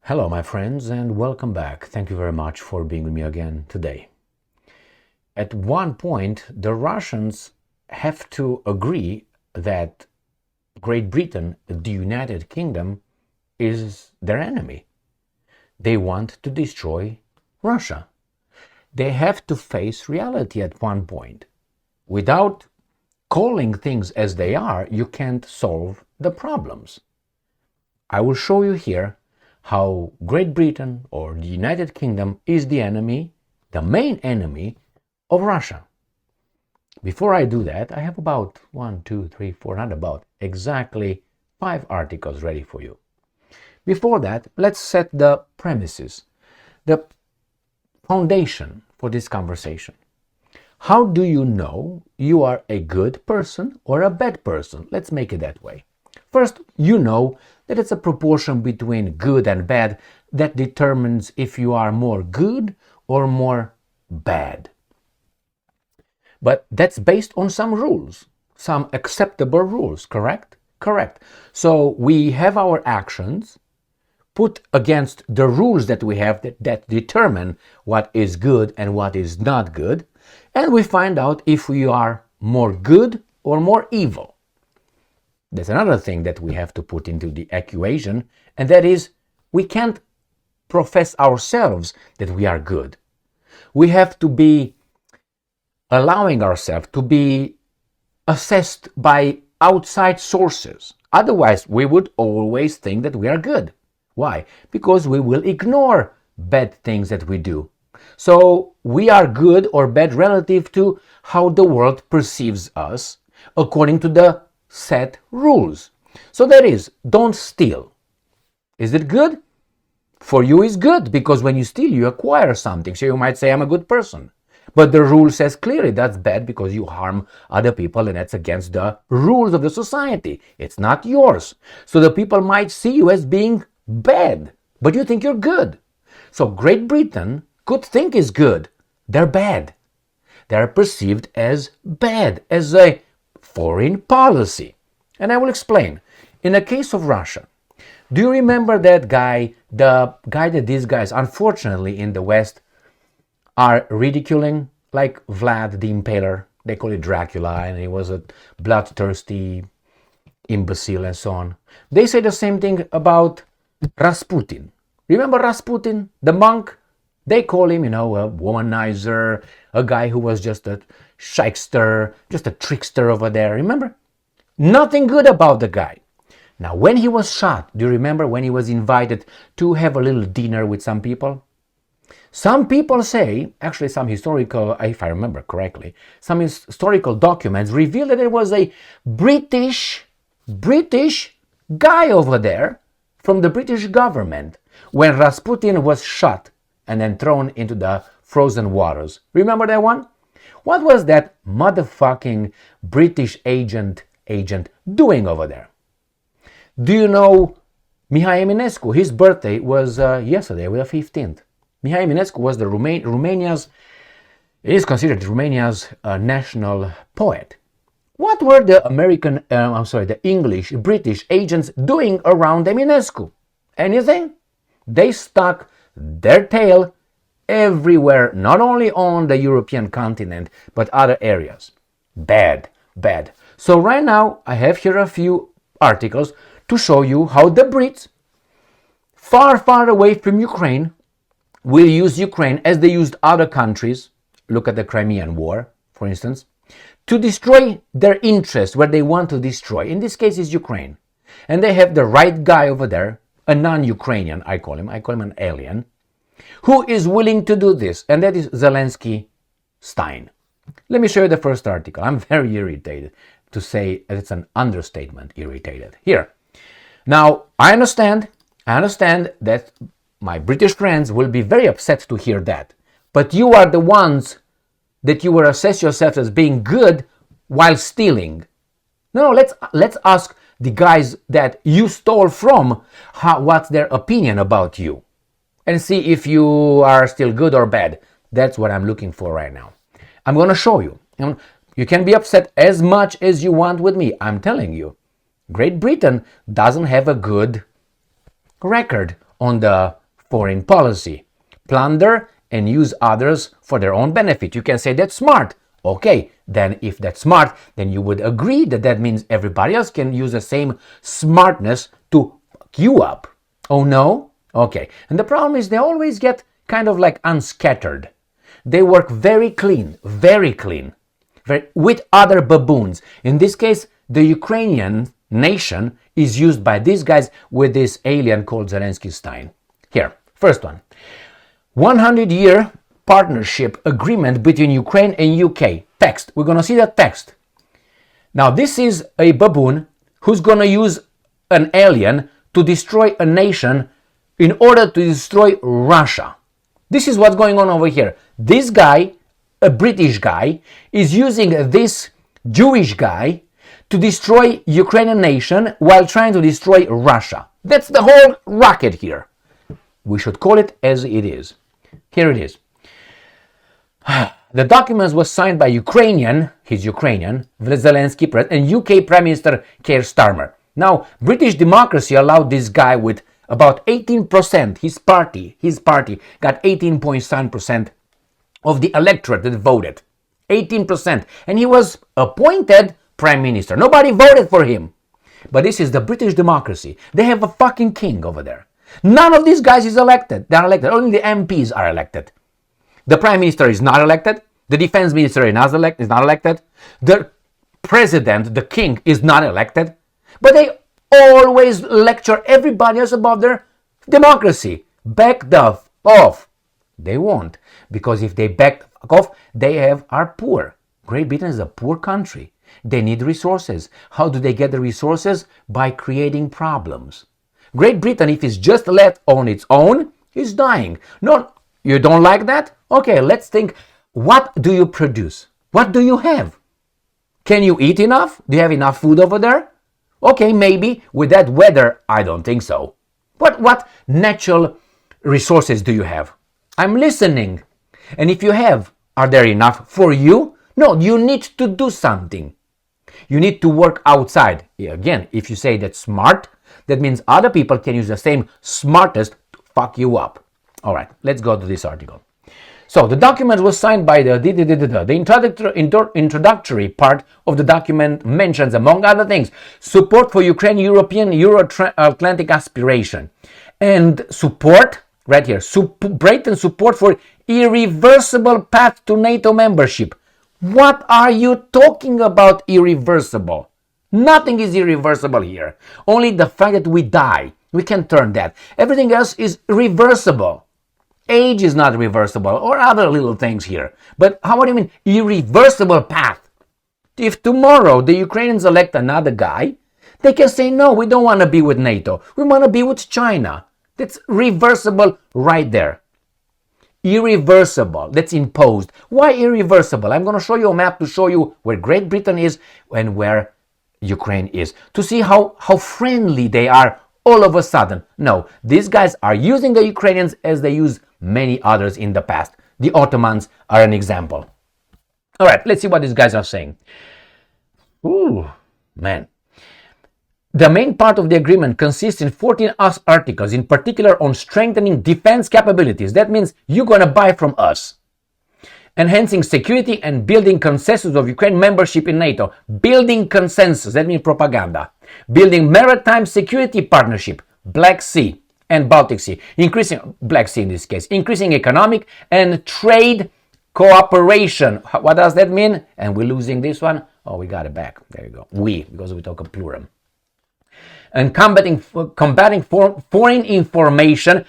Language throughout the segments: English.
Hello, my friends, and welcome back. Thank you very much for being with me again today. At one point, the Russians have to agree that Great Britain, the United Kingdom, is their enemy. They want to destroy Russia. They have to face reality at one point. Without calling things as they are, you can't solve the problems. I will show you here how Great Britain or the United Kingdom is the enemy, the main enemy of Russia. Before I do that, I have about exactly 5 articles ready for you. Before that, let's set the premises, the foundation for this conversation. How do you know you are a good person or a bad person? Let's make it that way. First, you know that it's a proportion between good and bad that determines if you are more good or more bad. But that's based on some rules, some acceptable rules, correct? Correct. So we have our actions put against the rules that we have that determine what is good and what is not good, and we find out if we are more good or more evil. There's another thing that we have to put into the equation, and that is we can't profess ourselves that we are good. We have to be allowing ourselves to be assessed by outside sources. Otherwise, we would always think that we are good. Why? Because we will ignore bad things that we do. So we are good or bad relative to how the world perceives us according to the set rules. So that is, don't steal. Is it good? For you it's good, because when you steal you acquire something. So you might say, I'm a good person. But the rule says clearly that's bad because you harm other people and that's against the rules of the society. It's not yours. So the people might see you as being bad, but you think you're good. So Great Britain could think is good. They're bad. They're perceived as bad, as a foreign policy. And I will explain. In the case of Russia, do you remember that guy, the guy that these guys, unfortunately in the West, are ridiculing, like Vlad the Impaler? They call it Dracula, and he was a bloodthirsty imbecile and so on. They say the same thing about Rasputin. Remember Rasputin, the monk? They call him, a womanizer, a guy who was just a shyster, just a trickster over there. Remember? Nothing good about the guy. Now, when he was shot, do you remember when he was invited to have a little dinner with some people? Some people say, actually some historical, if I remember correctly, some historical documents reveal that it was a British guy over there from the British government when Rasputin was shot and then thrown into the frozen waters. Remember that one? What was that motherfucking British agent doing over there? Do you know Mihai Eminescu? His birthday was yesterday, the 15th. Mihai Eminescu was is considered Romania's national poet. What were the English, British agents doing around Eminescu? Anything? They stuck their tail everywhere, not only on the European continent, but other areas. Bad. So right now, I have here a few articles to show you how the Brits, far away from Ukraine, will use Ukraine as they used other countries. Look at the Crimean War, for instance, to destroy their interests where they want to destroy. In this case, it's Ukraine. And they have the right guy over there, a non-Ukrainian, I call him an alien, who is willing to do this, and that is Zelensky Stein. Let me show you the first article. I'm very irritated. To say it's an understatement, irritated. Here. Now, I understand that my British friends will be very upset to hear that. But you are the ones that you will assess yourself as being good while stealing. No, let's ask the guys that you stole from what's their opinion about you. And see if you are still good or bad. That's what I'm looking for right now. I'm going to show you. You can be upset as much as you want with me. I'm telling you, Great Britain doesn't have a good record on the foreign policy. Plunder and use others for their own benefit. You can say that's smart. Okay, then if that's smart, then you would agree that that means everybody else can use the same smartness to fuck you up. Oh no? Okay. And the problem is they always get kind of like unscattered. They work very clean, with other baboons. In this case, the Ukrainian nation is used by these guys with this alien called Zelensky Stein. Here, first one. 100-year partnership agreement between Ukraine and UK. Text. We're going to see that text. Now, this is a baboon who's going to use an alien to destroy a nation in order to destroy Russia. This is what's going on over here. This guy, a British guy, is using this Jewish guy to destroy Ukrainian nation while trying to destroy Russia. That's the whole racket here. We should call it as it is. Here it is. The documents was signed by he's Ukrainian, Zelensky and UK Prime Minister Keir Starmer. Now, British democracy allowed this guy with about 18%, his party got 18.7% of the electorate that voted. 18%. And he was appointed Prime Minister. Nobody voted for him. But this is the British democracy. They have a fucking king over there. None of these guys is elected. They're elected. Only the MPs are elected. The Prime Minister is not elected. The Defense Minister is not elected. The President, the King, is not elected. But they always lecture everybody else about their democracy. Back the f off. They won't. Because if they back off, they are poor. Great Britain is a poor country. They need resources. How do they get the resources? By creating problems. Great Britain, if it's just left on its own, is dying. No, you don't like that? Okay, let's think. What do you produce? What do you have? Can you eat enough? Do you have enough food over there? Okay, maybe. With that weather, I don't think so. But what natural resources do you have? I'm listening. And if you have, are there enough for you? No, you need to do something. You need to work outside. Again, if you say that's smart, that means other people can use the same smartest to fuck you up. All right, let's go to this article. So the document was signed by the introductory part of the document mentions, among other things, support for Ukraine European Euro-Atlantic aspiration and support, right here, Britain support for irreversible path to NATO membership. What are you talking about irreversible? Nothing is irreversible here. Only the fact that we die. We can turn that. Everything else is reversible. Age is not reversible, or other little things here. But what do you mean irreversible path? If tomorrow the Ukrainians elect another guy, they can say, no, we don't want to be with NATO. We want to be with China. That's reversible right there. Irreversible. That's imposed. Why irreversible? I'm going to show you a map to show you where Great Britain is and where Ukraine is, to see how friendly they are all of a sudden. No, these guys are using the Ukrainians as they use many others in the past. The Ottomans are an example. All right, let's see what these guys are saying. Ooh, man. The main part of the agreement consists in 14 articles, in particular on strengthening defense capabilities. That means you're going to buy from us. Enhancing security and building consensus of Ukraine membership in NATO. Building consensus, that means propaganda. Building maritime security partnership, Black Sea and Baltic Sea. Increasing, Black Sea in this case. Increasing economic and trade cooperation. What does that mean? And we're losing this one. Oh, we got it back. There you go. We, because we talk a plural. And combating foreign information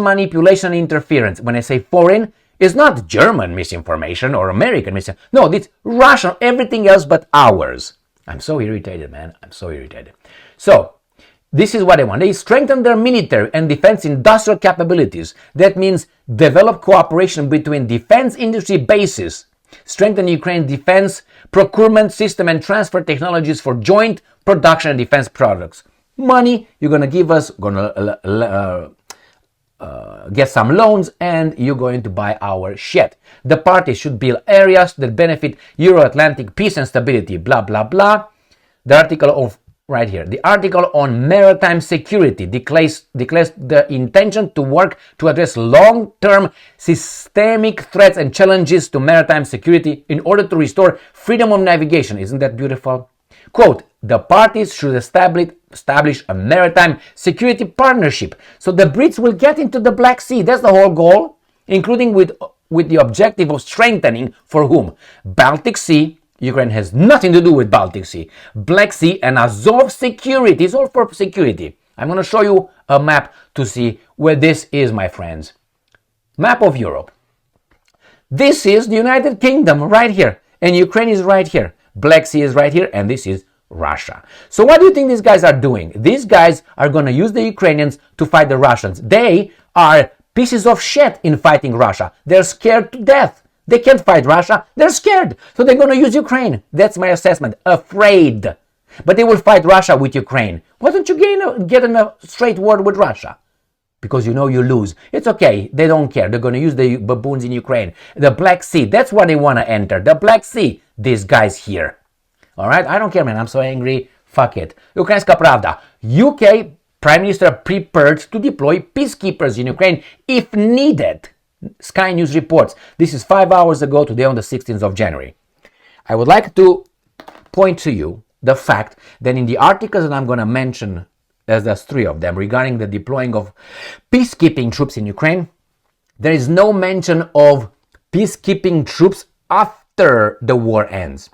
manipulation and interference. When I say foreign, it's not German misinformation or American misinformation. No, it's Russian, everything else but ours. I'm so irritated, man. I'm so irritated. So, this is what they want. They strengthen their military and defense industrial capabilities. That means develop cooperation between defense industry bases. Strengthen Ukraine's defense procurement system and transfer technologies for joint production and defense products. Money, you're going to give us, get some loans, and you're going to buy our shit. The parties should build areas that benefit Euro-Atlantic peace and stability, blah, blah, blah. The article right here, the article on maritime security declares the intention to work to address long-term systemic threats and challenges to maritime security in order to restore freedom of navigation. Isn't that beautiful? Quote, the parties should establish a maritime security partnership so the Brits will get into the Black Sea. That's the whole goal, including with the objective of strengthening for whom? Baltic Sea. Ukraine has nothing to do with Baltic Sea. Black Sea and Azov security. It's all for security. I'm going to show you a map to see where this is, my friends. Map of Europe. This is the United Kingdom right here. And Ukraine is right here. Black Sea is right here. And this is Russia. So what do you think these guys are doing? These guys are going to use the Ukrainians to fight the Russians. They are pieces of shit in fighting Russia. They're scared to death. They can't fight Russia. They're scared. So they're going to use Ukraine. That's my assessment. Afraid. But they will fight Russia with Ukraine. Why don't you get in a straight war with Russia? Because you know you lose. It's okay. They don't care. They're going to use the baboons in Ukraine. The Black Sea. That's where they want to enter. The Black Sea. These guys here. All right? I don't care, man. I'm so angry. Fuck it. Ukrainska Pravda. UK Prime Minister prepared to deploy peacekeepers in Ukraine if needed. Sky News reports. This is 5 hours ago, today on the 16th of January. I would like to point to you the fact that in the articles that I'm going to mention, there's 3 of them, regarding the deploying of peacekeeping troops in Ukraine, there is no mention of peacekeeping troops after the war ends.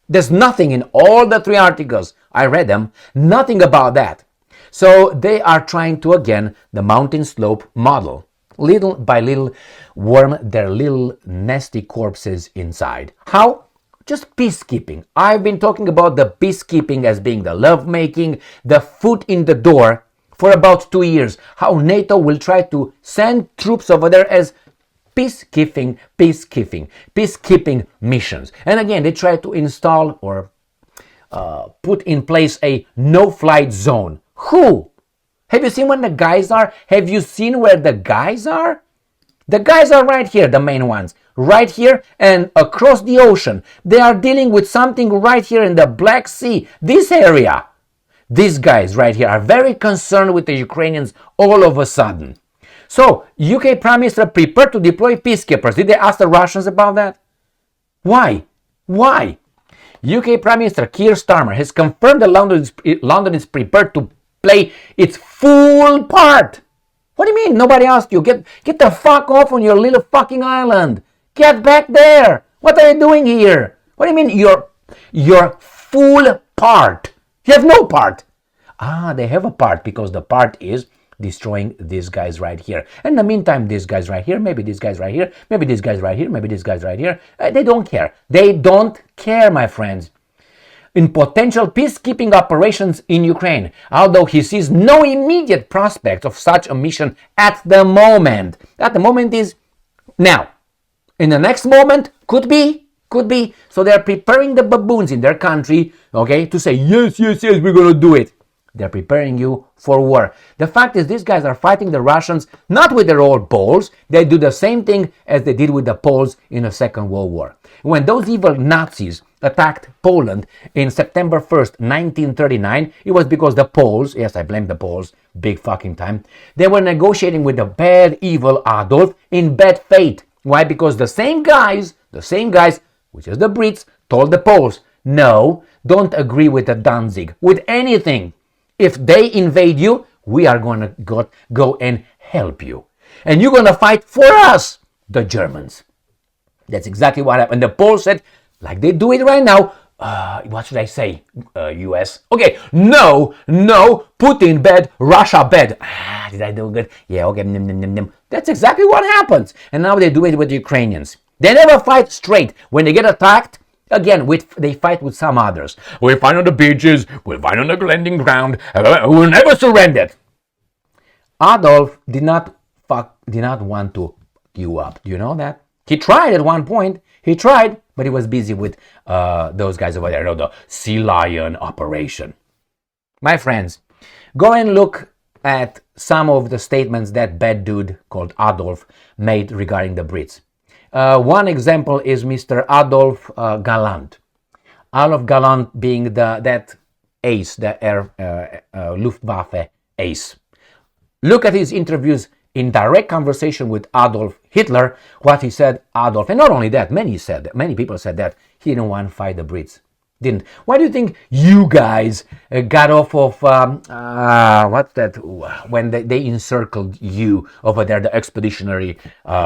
There's nothing in all the 3 articles. I read them. Nothing about that. So they are trying to, again, the mountain slope model. Little by little worm their little nasty corpses inside. How? Just peacekeeping. I've been talking about the peacekeeping as being the lovemaking, the foot in the door for about 2 years. How NATO will try to send troops over there as peacekeeping missions. And again, they try to install or put in place a no-flight zone. Who? Have you seen where the guys are? Have you seen where the guys are? The guys are right here, the main ones. Right here and across the ocean. They are dealing with something right here in the Black Sea. This area. These guys right here are very concerned with the Ukrainians all of a sudden. So, UK Prime Minister prepared to deploy peacekeepers. Did they ask the Russians about that? Why? Why? UK Prime Minister Keir Starmer has confirmed that London is prepared to play its full part. What do you mean? Nobody asked you. Get the fuck off on your little fucking island. Get back there. What are you doing here? What do you mean your full part? You have no part. They have a part because the part is destroying these guys right here. In the meantime, these guys right here, maybe these guys right here, maybe these guys right here, maybe these guys right here. They don't care. They don't care, my friends. In potential peacekeeping operations in Ukraine, although he sees no immediate prospect of such a mission at the moment. At the moment is now. In the next moment, could be. So they're preparing the baboons in their country, okay, to say, yes, we're going to do it. They're preparing you for war. The fact is, these guys are fighting the Russians not with their old Poles. They do the same thing as they did with the Poles in the Second World War. When those evil Nazis attacked Poland in September 1st, 1939, it was because the Poles, yes, I blame the Poles, big fucking time, they were negotiating with the bad, evil Adolf in bad faith. Why? Because the same guys, which is the Brits, told the Poles, no, don't agree with the Danzig, with anything. If they invade you, we are going to go and help you. And you're going to fight for us, the Germans. That's exactly what happened. The Poles said, like they do it right now, what should I say, US? Okay, no, Putin bad, Russia bad. Did I do good? Yeah, okay, That's exactly what happens. And now they do it with the Ukrainians. They never fight straight. When they get attacked, again, they fight with some others. We'll fight on the beaches, we'll fight on the landing ground, we'll never surrender. Adolf did not want to fuck you up. Do you know that? He tried at one point. But he was busy with those guys over there. The Sea Lion operation. My friends, go and look at some of the statements that bad dude called Adolf made regarding the Brits. One example is Mr. Adolf Galland. Adolf Galland being that ace, the air Luftwaffe ace. Look at his interviews in direct conversation with Adolf Hitler, what he said, Adolf, and not only that, many people said that he didn't want to fight the Brits. Didn't. Why do you think you guys got off of, what's that, when they encircled you over there, the expeditionary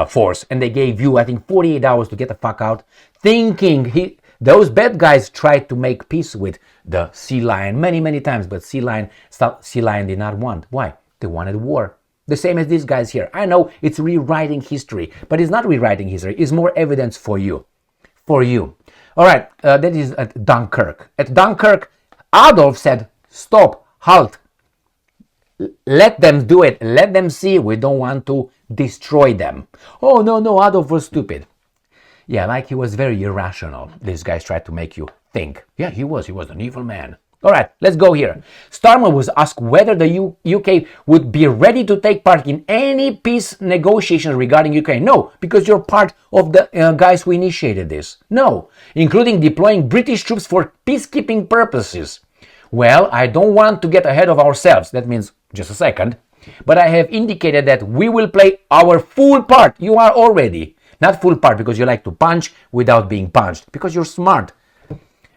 force, and they gave you, I think, 48 hours to get the fuck out, thinking those bad guys tried to make peace with the Sea Lion many times, but Sea Lion did not want. Why? They wanted war. The same as these guys here. I know it's rewriting history, but it's not rewriting history. It's more evidence for you. For you. All right, that is at Dunkirk. At Dunkirk, Adolf said, stop, halt. Let them do it. Let them see. We don't want to destroy them. Oh, no, Adolf was stupid. Yeah, like he was very irrational. These guys tried to make you think. Yeah, he was an evil man. All right, let's go here. Starmer was asked whether the UK would be ready to take part in any peace negotiations regarding Ukraine. No, because you're part of the guys who initiated this. No, including deploying British troops for peacekeeping purposes. Well, I don't want to get ahead of ourselves. That means, just a second. But I have indicated that we will play our full part. You are already. Not full part because you like to punch without being punched. Because you're smart.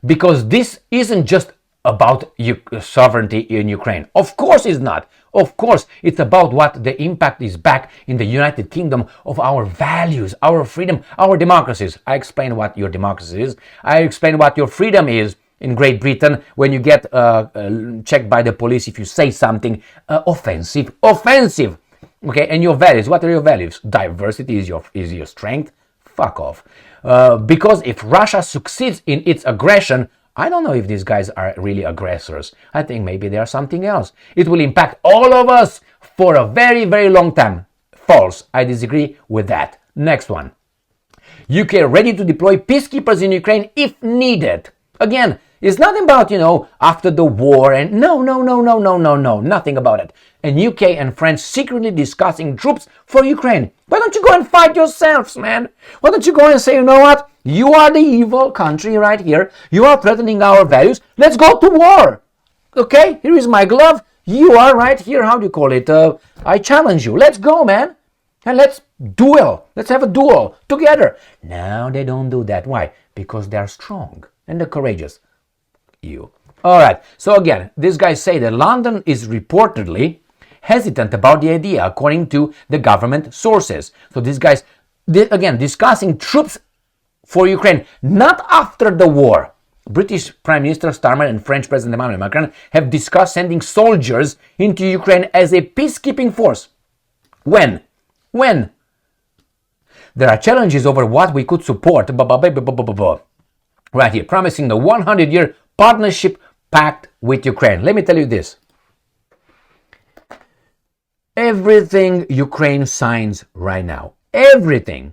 Because this isn't just about sovereignty in Ukraine. Of course it's not. Of course it's about what the impact is back in the United Kingdom of our values, our freedom, our democracies. I explain what your democracy is. I explain what your freedom is in Great Britain when you get checked by the police if you say something offensive. Okay, and your values, what are your values? Diversity is your strength? Fuck off. Because if Russia succeeds in its aggression, I don't know if these guys are really aggressors. I think maybe they are something else. It will impact all of us for a very long time. False. I disagree with that. Next one. UK ready to deploy peacekeepers in Ukraine if needed. Again, it's nothing about, after the war and no, nothing about it. And UK and France secretly discussing troops for Ukraine. Why don't you go and fight yourselves, man? Why don't you go and say, you know what? You are the evil country right here. You are threatening our values. Let's go to war. Okay, here is my glove. You are right here. How do you call it? I challenge you. Let's go, man. And let's duel. Let's have a duel together. No, they don't do that. Why? Because they're strong and they're courageous. You. All right. So again, these guys say that London is reportedly hesitant about the idea, according to the government sources. So these guys, again, discussing troops for Ukraine, not after the war. British Prime Minister Starmer and French President Emmanuel Macron have discussed sending soldiers into Ukraine as a peacekeeping force. When? There are challenges over what we could support. Right here, promising the 100-year partnership pact with Ukraine. Let me tell you this. Everything Ukraine signs right now, everything,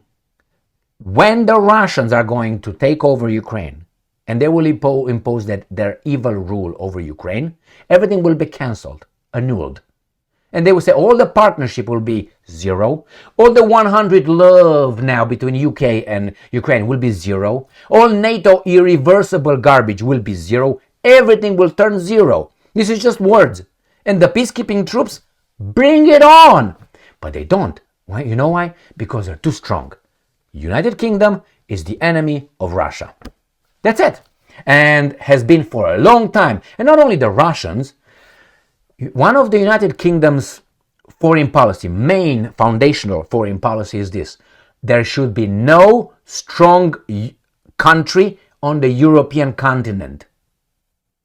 when the Russians are going to take over Ukraine and they will impose their evil rule over Ukraine, everything will be cancelled, annulled. And they will say all the partnership will be zero. All the 100 love now between UK and Ukraine will be zero. All NATO irreversible garbage will be zero. Everything will turn zero. This is just words. And the peacekeeping troops, bring it on. But they don't. Why? You know why? Because they're too strong. United Kingdom is the enemy of Russia. That's it. And has been for a long time. And not only the Russians, one of the United Kingdom's foreign policy, main foundational foreign policy is this. There should be no strong country on the European continent.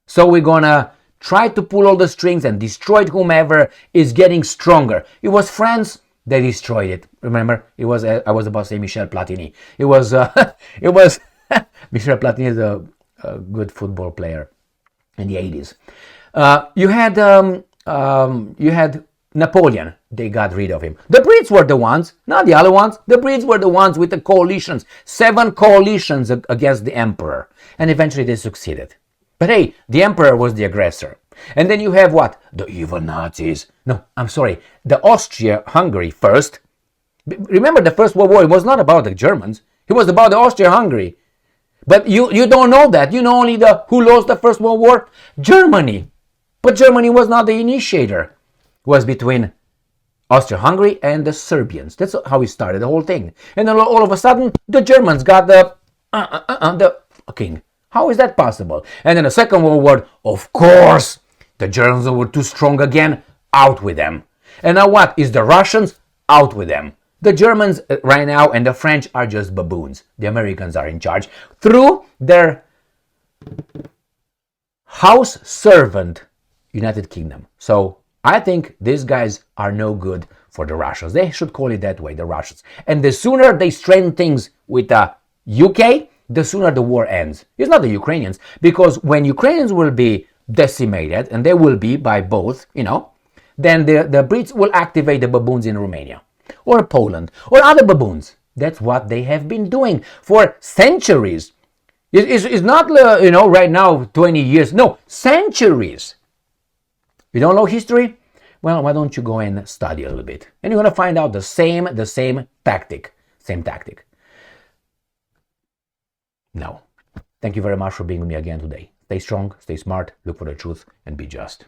So we're gonna try to pull all the strings and destroy whomever is getting stronger. It was France that destroyed it. Remember, I was about to say Michel Platini. It was Michel Platini is a good football player in the 80s. You had Napoleon. They got rid of him. The Brits were the ones, not the other ones. The Brits were the ones with the coalitions. 7 coalitions against the emperor. And eventually they succeeded. But hey, the emperor was the aggressor. And then you have what? The evil Nazis. No, I'm sorry. The Austria-Hungary first. Remember the First World War, it was not about the Germans. It was about the Austria-Hungary. But you don't know that. You know only who lost the First World War? Germany. But Germany was not the initiator. It was between Austria-Hungary and the Serbians. That's how we started the whole thing. And then all of a sudden, the Germans got the king. How is that possible? And then the Second World War, of course, the Germans were too strong again. Out with them. And now what? Is the Russians? Out with them. The Germans right now and the French are just baboons. The Americans are in charge through their house servant, United Kingdom. So I think these guys are no good for the Russians. They should call it that way, the Russians. And the sooner they straighten things with the UK, the sooner the war ends. It's not the Ukrainians, because when Ukrainians will be decimated, and they will be by both, then the Brits will activate the baboons in Romania or Poland or other baboons. That's what they have been doing for centuries. It's not, right now, 20 years. No, centuries. You don't know history? Well, why don't you go and study a little bit? And you're going to find out the same tactic. Same tactic. No. Thank you very much for being with me again today. Stay strong, stay smart, look for the truth, and be just.